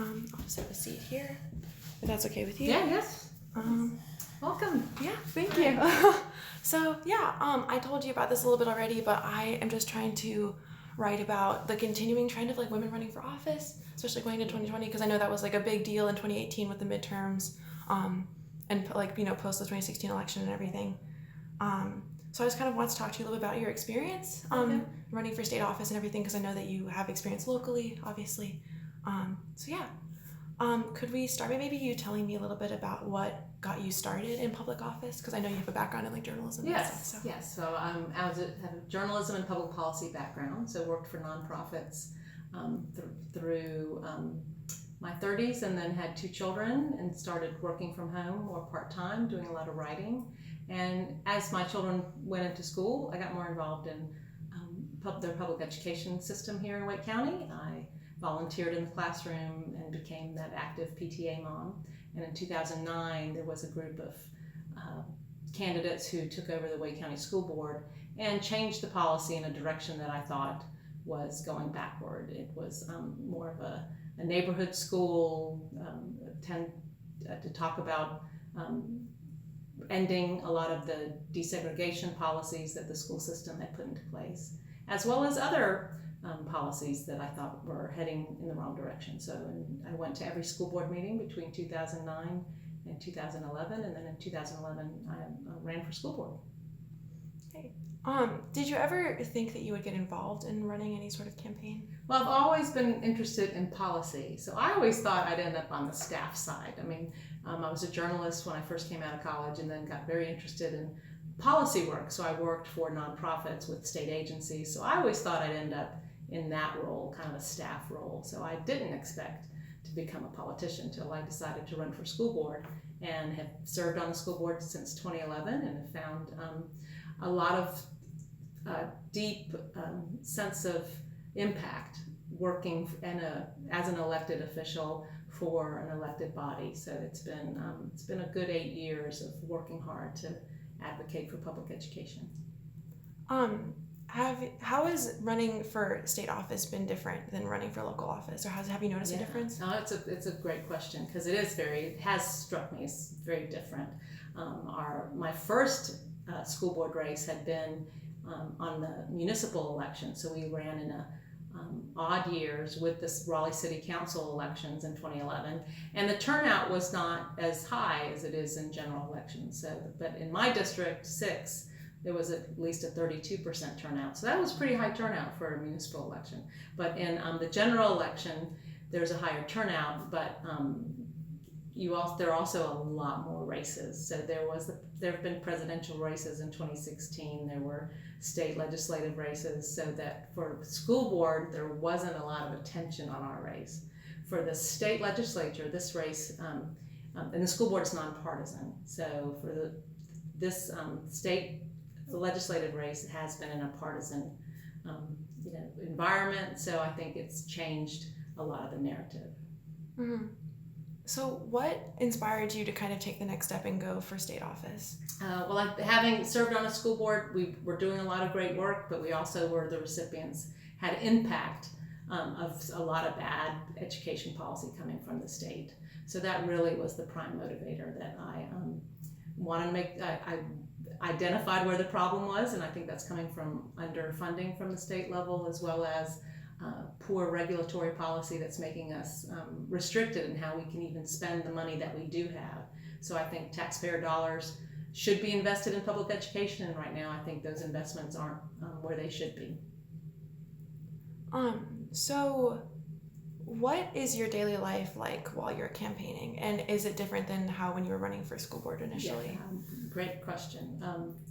I'll just have a seat here, if that's okay with you. Yeah, yes. Welcome. Yeah, thank you. So, I told you about this a little bit already, but I am just trying to write about the continuing trend of like women running for office, especially going to 2020, because I know that was like a big deal in 2018 with the midterms, and like, post the 2016 election and everything. So I just kind of want to talk to you a little bit about your experience running for state office and everything, because I know that you have experience locally, obviously. Could we start by maybe you telling me a little bit about what got you started in public office? Because I know you have a background in like journalism and stuff. Yes. So I have a journalism and public policy background. So worked for nonprofits through my 30s, and then had 2 children and started working from home more part-time, doing a lot of writing. And as my children went into school, I got more involved in the public education system here in Wake County. I volunteered in the classroom and became that active PTA mom. And in 2009, there was a group of candidates who took over the Wake County School Board and changed the policy in a direction that I thought was going backward. It was more of a neighborhood school, to talk about ending a lot of the desegregation policies that the school system had put into place, as well as other policies that I thought were heading in the wrong direction. So I went to every school board meeting between 2009 and 2011, and then in 2011 I ran for school board. Okay. Did you ever think that you would get involved in running any sort of campaign? Well, I've always been interested in policy, so I always thought I'd end up on the staff side. I mean, I was a journalist when I first came out of college, and then got very interested in policy work. So I worked for nonprofits with state agencies. So I always thought I'd end up in that role, kind of a staff role. So I didn't expect to become a politician until I decided to run for school board, and have served on the school board since 2011, and have found a lot of deep sense of impact working as an elected official for an elected body. So it's been a good 8 years of working hard to advocate for public education. How has running for state office been different than running for local office, or have you noticed a difference? No, it's a great question, because it has struck me as very different. My first school board race had been on the municipal election, so we ran in odd years with this Raleigh City Council elections in 2011, and the turnout was not as high as it is in general elections. But in my district 6, there was at least a 32% turnout, so that was pretty high turnout for a municipal election. But in the general election, there's a higher turnout, but there are also a lot more races. So there have been presidential races in 2016. There were state legislative races, so that for school board there wasn't a lot of attention on our race. For the state legislature, this race, and the school board is nonpartisan. So for this state legislative race has been in a partisan environment. So I think it's changed a lot of the narrative. Mm-hmm. So what inspired you to kind of take the next step and go for state office? Having served on a school board, we were doing a lot of great work, but we also were the recipients, had impact of a lot of bad education policy coming from the state. So that really was the prime motivator that I wanted to make. I identified where the problem was, and I think that's coming from underfunding from the state level, as well as poor regulatory policy that's making us restricted in how we can even spend the money that we do have. So I think taxpayer dollars should be invested in public education, and right now I think those investments aren't where they should be. So what is your daily life like while you're campaigning, and is it different than how when you were running for school board initially? Great question.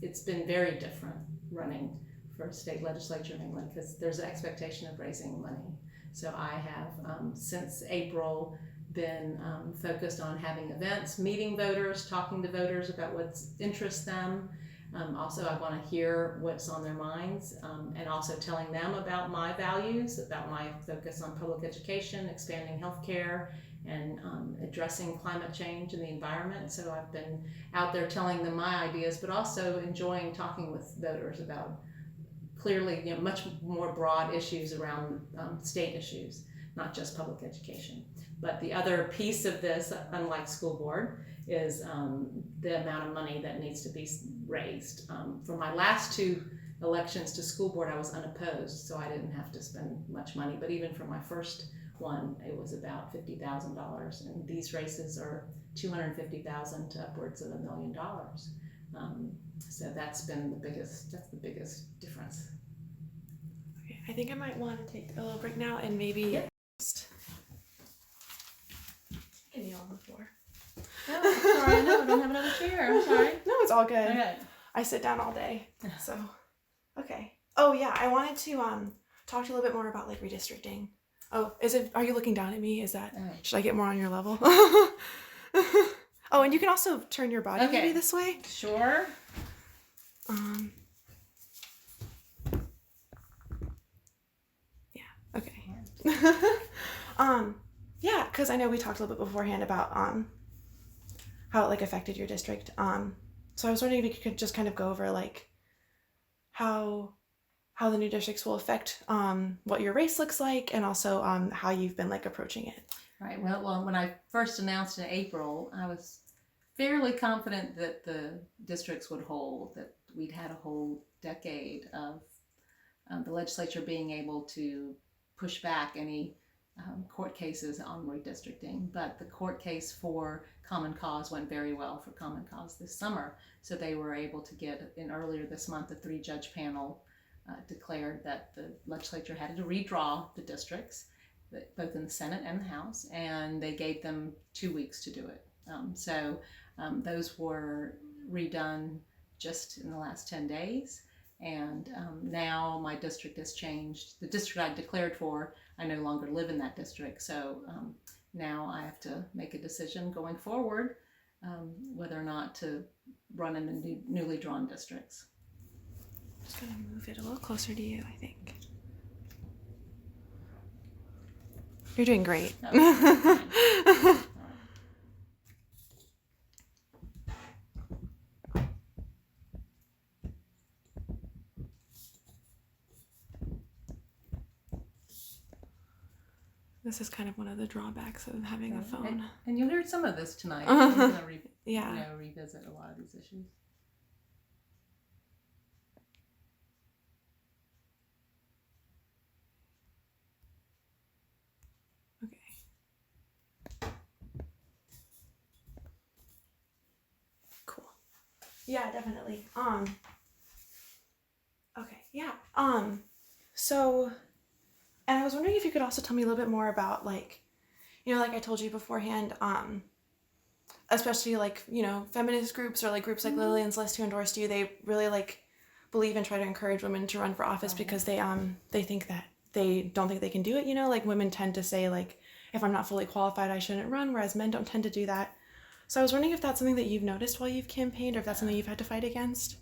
It's been very different running for state legislature in England, because there's an expectation of raising money. So I have since April been focused on having events, meeting voters, talking to voters about what interests them. Also, I want to hear what's on their minds, and also telling them about my values, about my focus on public education, expanding healthcare, and addressing climate change and the environment. So I've been out there telling them my ideas, but also enjoying talking with voters about clearly much more broad issues around state issues. not just public education. But the other piece of this, unlike school board, is the amount of money that needs to be raised. For my last 2 elections to school board, I was unopposed, so I didn't have to spend much money. But even for my first one, it was about $50,000, and these races are $250,000 to upwards of $1 million. So that's been the biggest difference. Okay, I think I might want to take a little break now and maybe just get you on the floor. Oh, sorry, no, I don't have another chair. I'm sorry. No, it's all good. Okay. I sit down all day, so okay. Oh yeah, I wanted to talk to you a little bit more about like redistricting. Oh, are you looking down at me? Is that, should I get more on your level? Oh, and you can also turn your body maybe this way. Sure. Yeah, okay. Yeah, because I know we talked a little bit beforehand about how it like affected your district. So I was wondering if you could just kind of go over like how the new districts will affect what your race looks like, and also how you've been like approaching it. Right. Well, when I first announced in April, I was fairly confident that the districts would hold, that we'd had a whole decade of the legislature being able to push back any court cases on redistricting. But the court case for Common Cause went very well for Common Cause this summer. So they were able to get, earlier this month, a 3-judge panel declared that the legislature had to redraw the districts, both in the Senate and the House, and they gave them 2 weeks to do it. So those were redone just in the last 10 days. And now my district has changed. The district I declared for, I no longer live in that district. So now I have to make a decision going forward whether or not to run in the newly drawn districts. I'm just going to move it a little closer to you, I think. You're doing great. Oh, This is kind of one of the drawbacks of having a phone. And you'll hear some of this tonight. Yeah. Revisit a lot of these issues. Okay. Cool. Yeah, definitely. Okay, yeah. So, and I was wondering if you could also tell me a little bit more about like, like I told you beforehand, especially like, feminist groups or like groups like Lillian's List who endorsed you, they really like believe and try to encourage women to run for office because they think that they don't think they can do it, like women tend to say like, if I'm not fully qualified, I shouldn't run, whereas men don't tend to do that. So I was wondering if that's something that you've noticed while you've campaigned, or if that's something you've had to fight against.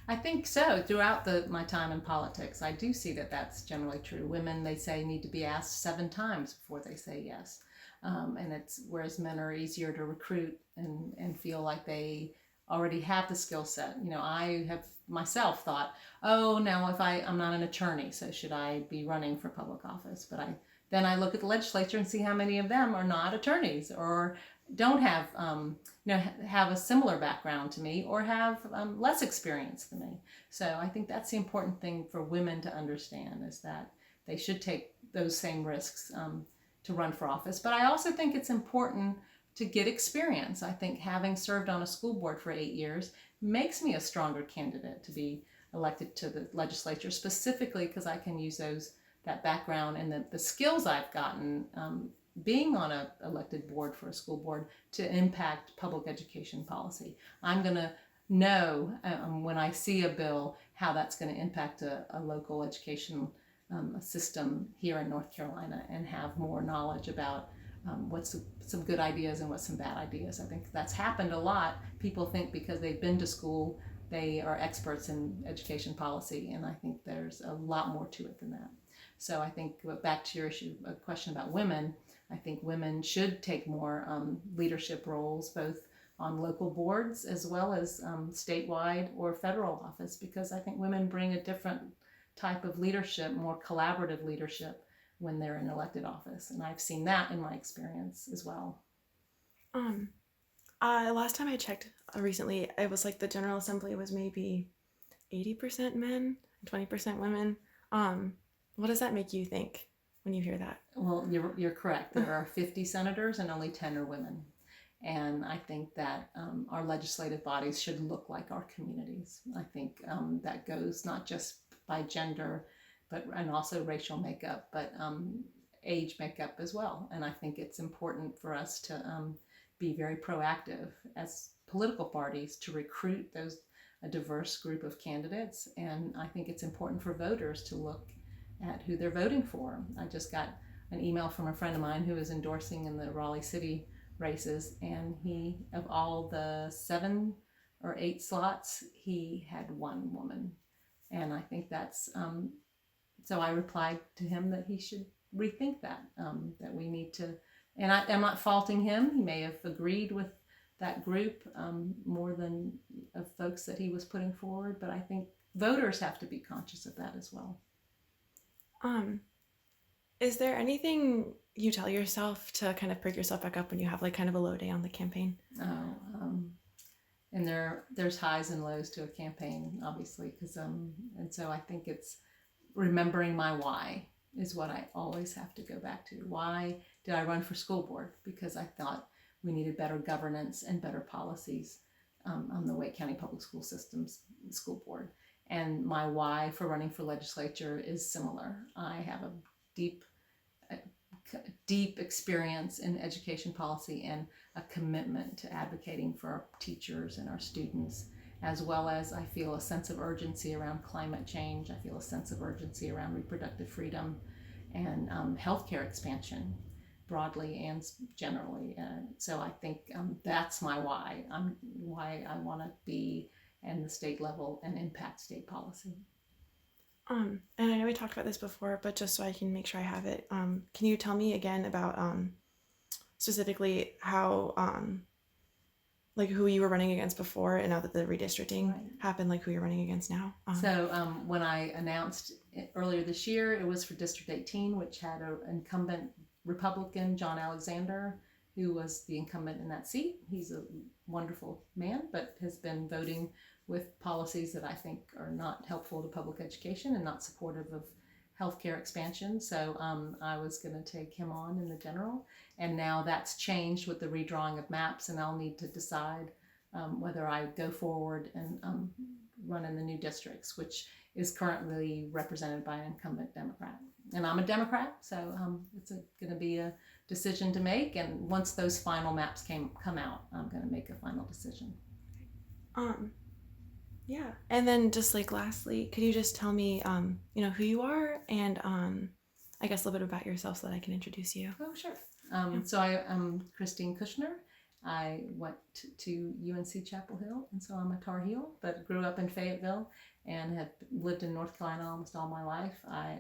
I think so. Throughout my time in politics, I do see that that's generally true. Women, they say, need to be asked 7 times before they say yes. And whereas men are easier to recruit and feel like they already have the skill set. I have myself thought, oh, now if I'm not an attorney, so should I be running for public office? But then I look at the legislature and see how many of them are not attorneys or don't have have a similar background to me or have less experience than me. So I think that's the important thing for women to understand, is that they should take those same risks to run for office. But I also think it's important to get experience. I think having served on a school board for 8 years makes me a stronger candidate to be elected to the legislature, specifically because I can use that background and the skills I've gotten being on an elected board for a school board to impact public education policy. I'm going to know when I see a bill how that's going to impact a local education system here in North Carolina, and have more knowledge about what's some good ideas and what's some bad ideas. I think that's happened a lot. People think because they've been to school, they are experts in education policy, and I think there's a lot more to it than that. So I think, back to your question about women, I think women should take more leadership roles, both on local boards as well as statewide or federal office, because I think women bring a different type of leadership, more collaborative leadership when they're in elected office. And I've seen that in my experience as well. Last time I checked recently, it was like the General Assembly was maybe 80% men and 20% women. What does that make you think when you hear that? Well, you're correct. There are 50 senators and only 10 are women. And I think that our legislative bodies should look like our communities. I think that goes not just by gender, and also racial makeup, but age makeup as well. And I think it's important for us to be very proactive as political parties to recruit a diverse group of candidates. And I think it's important for voters to look at who they're voting for. I just got an email from a friend of mine who is endorsing in the Raleigh City races, and he, of all the 7 or 8 slots, he had 1 woman. And I think that's so I replied to him that he should rethink that, that we need to, and I'm not faulting him. He may have agreed with that group more than of folks that he was putting forward, but I think voters have to be conscious of that as well. Is there anything you tell yourself to kind of pick yourself back up when you have like kind of a low day on the campaign? And there's highs and lows to a campaign, obviously, because and so I think it's remembering my why is what I always have to go back to. Why did I run for school board? Because I thought we needed better governance and better policies on the Wake County Public School System's school board. And my why for running for legislature is similar. I have a deep experience in education policy and a commitment to advocating for our teachers and our students, as well as I feel a sense of urgency around climate change. I feel a sense of urgency around reproductive freedom and healthcare expansion broadly and generally. So I think that's my why. Why I want to be in the state level and impact state policy. And I know we talked about this before, but just so I can make sure I have it, can you tell me again about specifically how like who you were running against before, and now that the redistricting happened, like who you're running against now? So when I announced it earlier this year, it was for District 18, which had an incumbent Republican, John Alexander, who was the incumbent in that seat. He's a wonderful man, but has been voting with policies that I think are not helpful to public education and not supportive of healthcare expansion. So I was going to take him on in the general, and now that's changed with the redrawing of maps, and I'll need to decide whether I go forward and run in the new districts, which is currently represented by an incumbent Democrat. And I'm a Democrat, so it's going to be a decision to make, and once those final maps come out, I'm going to make a final decision. Yeah. And then just like lastly, could you just tell me, who you are and I guess a little bit about yourself so that I can introduce you? Oh, sure. So I'm Christine Kushner. I went to UNC Chapel Hill, and so I'm a Tar Heel, but grew up in Fayetteville and have lived in North Carolina almost all my life. I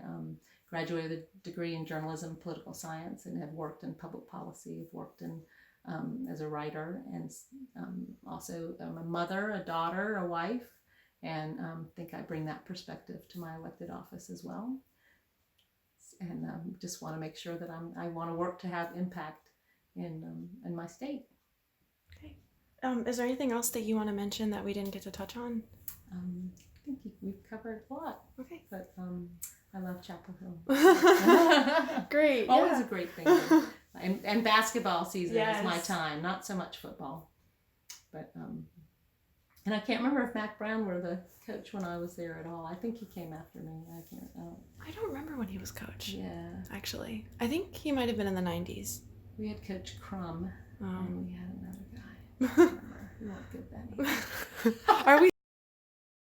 graduated with a degree in journalism and political science and have worked in public policy. I've worked in as a writer, and also I'm a mother, a daughter, a wife, and think I bring that perspective to my elected office as well. And just want to make sure that I want to work to have impact in my state. Okay. Is there anything else that you want to mention that we didn't get to touch on? I think we've covered a lot. Okay. But I love Chapel Hill. Great. Always a great thing. And basketball season is my time, not so much football. But and I can't remember if Mac Brown were the coach when I was there at all. I think he came after me. I don't remember when he was coach. Yeah. Actually, I think he might have been in the 90s. We had Coach Crum, and we had another guy. I don't remember. We weren't good then either. Are we